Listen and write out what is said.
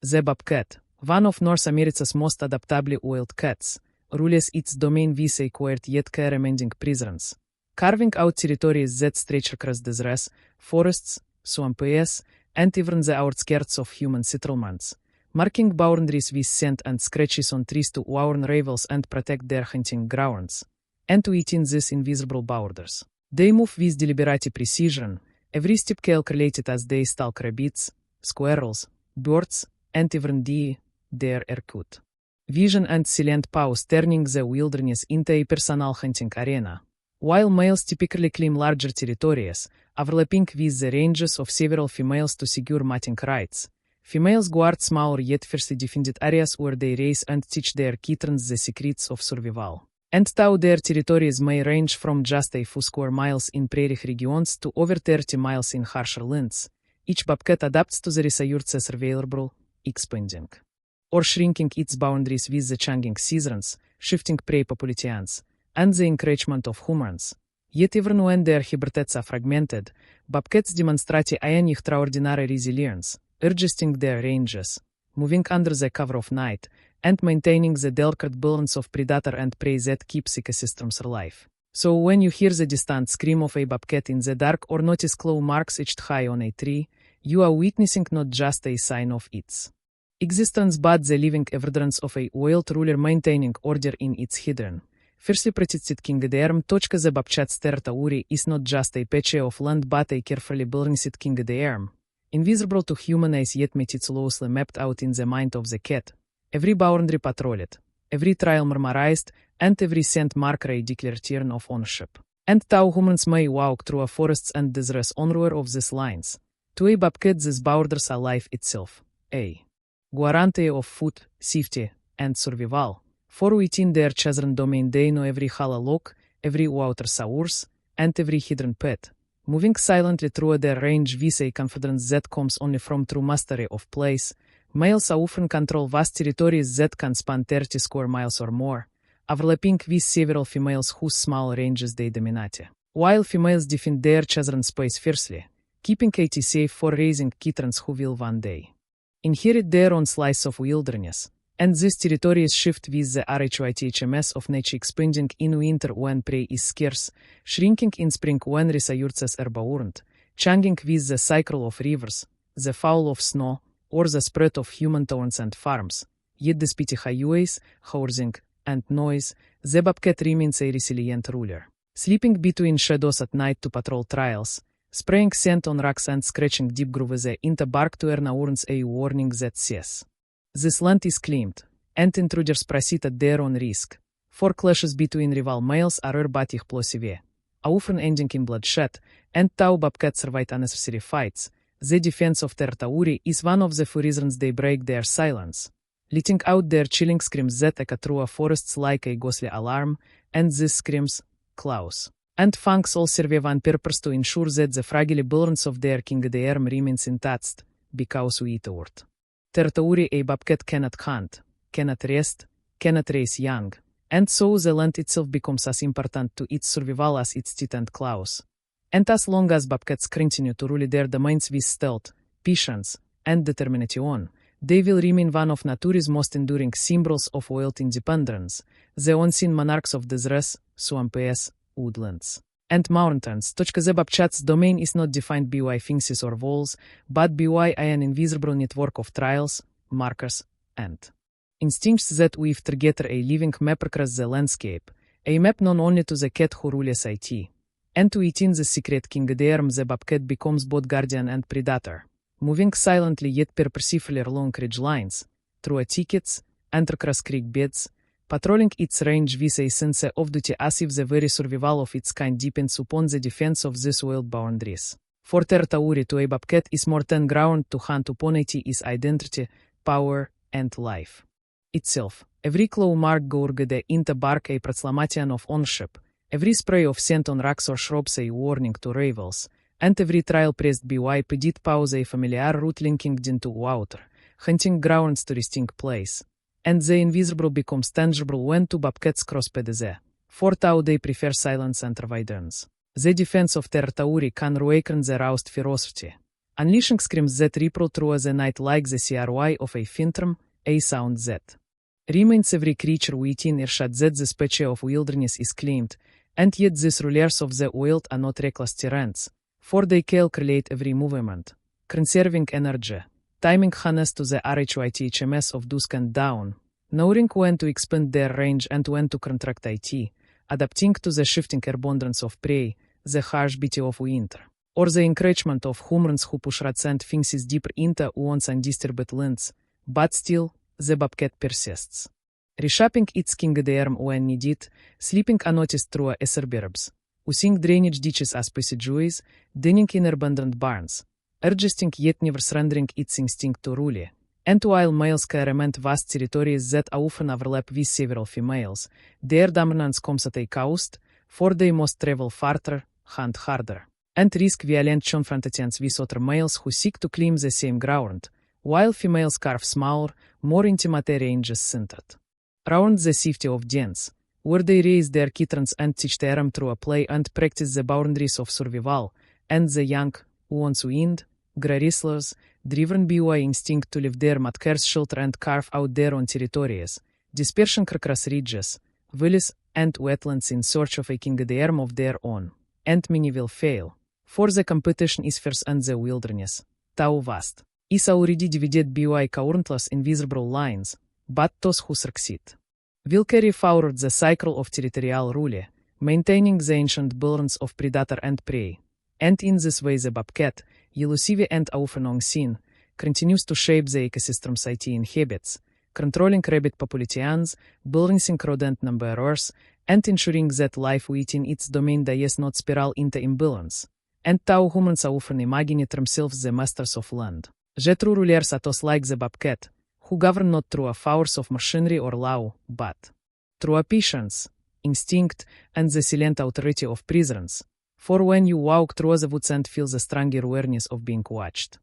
The bobcat, one of North America's most adaptably wild cats, rules its domain with a quiet yet care-reminding presence, carving out territories that stretch across deserts, forests, swamps, and even the outskirts of human settlements, marking boundaries with scent and scratches on trees to warn rivals and protect their hunting grounds. And within these invisible borders, they move with deliberate precision, every step calculated as they stalk rabbits, squirrels, birds, and even their ercut vision and silent paws, turning the wilderness into a personal hunting arena. While males typically claim larger territories, overlapping with the ranges of several females to secure mating rights, females guard smaller yet fiercely defended areas where they raise and teach their kittens the secrets of survival. And though their territories may range from just a few square miles in prairie regions to over 30 miles in harsher lands, each bobcat adapts to the resources available, expanding or shrinking its boundaries with the changing seasons, shifting prey populations, and the encroachment of humans. Yet even when their habitats are fragmented, bobcats demonstrate an extraordinary resilience, adjusting their ranges, moving under the cover of night, and maintaining the delicate balance of predator and prey that keeps ecosystems alive. So when you hear the distant scream of a bobcat in the dark or notice claw marks etched high on a tree, you are witnessing not just a sign of its existence but the living evidence of a wild ruler maintaining order in its hidden, fiercely protected kingdom. The bobcat's territory is not just a patch of land but a carefully balanced kingdom, invisible to human eyes yet meticulously mapped out in the mind of the cat. Every boundary patrolled, every trail memorized, and every scent marker a declaration of ownership. And though humans may walk through forests and deserts unaware of these lines, to a bobcat these borders are life itself, a guarantee of food, safety, and survival. For within their chosen domain they know every hollow log, every water source, and every hidden pet, moving silently through their range with a confidence that comes only from true mastery of place. Males often control vast territories that can span 30 square miles or more, overlapping with several females whose small ranges they dominate, while females defend their chosen space fiercely, keeping it safe for raising kittens who will one day inherit their own slice of wilderness. And these territories shift with the rhythms of nature, expanding in winter when prey is scarce, shrinking in spring when resources are abundant, changing with the cycle of rivers, the fall of snow, or the spread of human towns and farms. Yet despite highways, housing, and noise, the bobcat remains a resilient ruler, sleeping between shadows at night to patrol trails, spraying scent on rocks and scratching deep grooves into bark to earn a warning that says this land is claimed, and intruders proceed at their own risk. For clashes between rival males are rare but explosive, often ending in bloodshed, and though bobcats survive unnecessary fights, the defense of territory is one of the few reasons they break their silence, letting out their chilling screams that echo through forests like a ghostly alarm, and these screams, claws and fangs all serve one purpose: to ensure that the fragile balance of their kingdom remains intact, because without territory a bobcat cannot hunt, cannot rest, cannot raise young, and so the land itself becomes as important to its survival as its teeth and claws. And as long as bobcats continue to rule their domains with stealth, patience, and determination, they will remain one of nature's most enduring symbols of wild independence, the unseen monarchs of deserts, swamps, woodlands, and mountains. The bobcat's domain is not defined by fences or walls, but by an invisible network of trails, markers, and instincts that weave together a living map across the landscape, a map known only to the cat who rules it. And within the secret kingdom the bobcat becomes both guardian and predator, moving silently yet purposefully along ridgelines, through thickets, and across creek beds, patrolling its range with a sense of duty as if the very survival of its kind depends upon the defense of these wild boundaries. For territory to a bobcat is more than ground to hunt upon. It is identity, power, and life itself. Every claw mark gourged into bark a proclamation of ownership, every spray of scent on rocks or shrubs a warning to rivals, and every trail pressed by pedit paws a familiar route linking into water, hunting grounds to distinct place. And the invisible becomes tangible when two bobcats cross paths. For though they prefer silence and avoidance, the defense of territory can awaken the roused ferocity, Unleashing screams that ripple through the night like the cry of a phantom, a sound that remains every creature within earshot that the specie of wilderness is claimed, and yet these rulers of the wild are not reckless tyrants, for they calculate every movement, conserving energy, timing harness to the RHYTHMS of dusk and dawn, knowing when to expand their range and when to contract it, adapting to the shifting abundance of prey, the harsh beauty of winter, or the encroachment of humans who push rats and things deeper into one's undisturbed lands, but still, the bobcat persists. Reshaping its kingdom when needed, sleeping unnoticed through suburbs, using drainage ditches as passageways, dining in abandoned barns, adjusting yet never surrendering its instinct to rule. And while males experiment vast territories that often overlap with several females, their dominance comes at a cost, for they must travel farther, hunt harder, and risk violent confrontations with other males who seek to claim the same ground, while females carve smaller, more intimate ranges centered around the safety of dens, where they raise their kittens and teach them through a play and practice the boundaries of survival, and the young, once weaned, wrestlers, driven by instinct to leave their mother's shelter and carve out their own territories, dispersing across ridges, valleys, and wetlands in search of a kingdom of their own. And many will fail, for the competition is fierce and the wilderness, too vast, is already divided by countless invisible lines, but those who succeed will carry forward the cycle of territorial rule, maintaining the ancient balance of predator and prey. And in this way the bobcat, elusive and often unseen, continues to shape the ecosystems it inhabits, controlling rabbit populations, balancing rodent numbers, and ensuring that life within its domain does not spiral into imbalance. And how humans often imagine themselves the masters of land. The true rulers are those like the bobcat, who govern not through a force of machinery or law, but through a patience, instinct, and the silent authority of presence. For when you walk through the woods and feel the stronger awareness of being watched,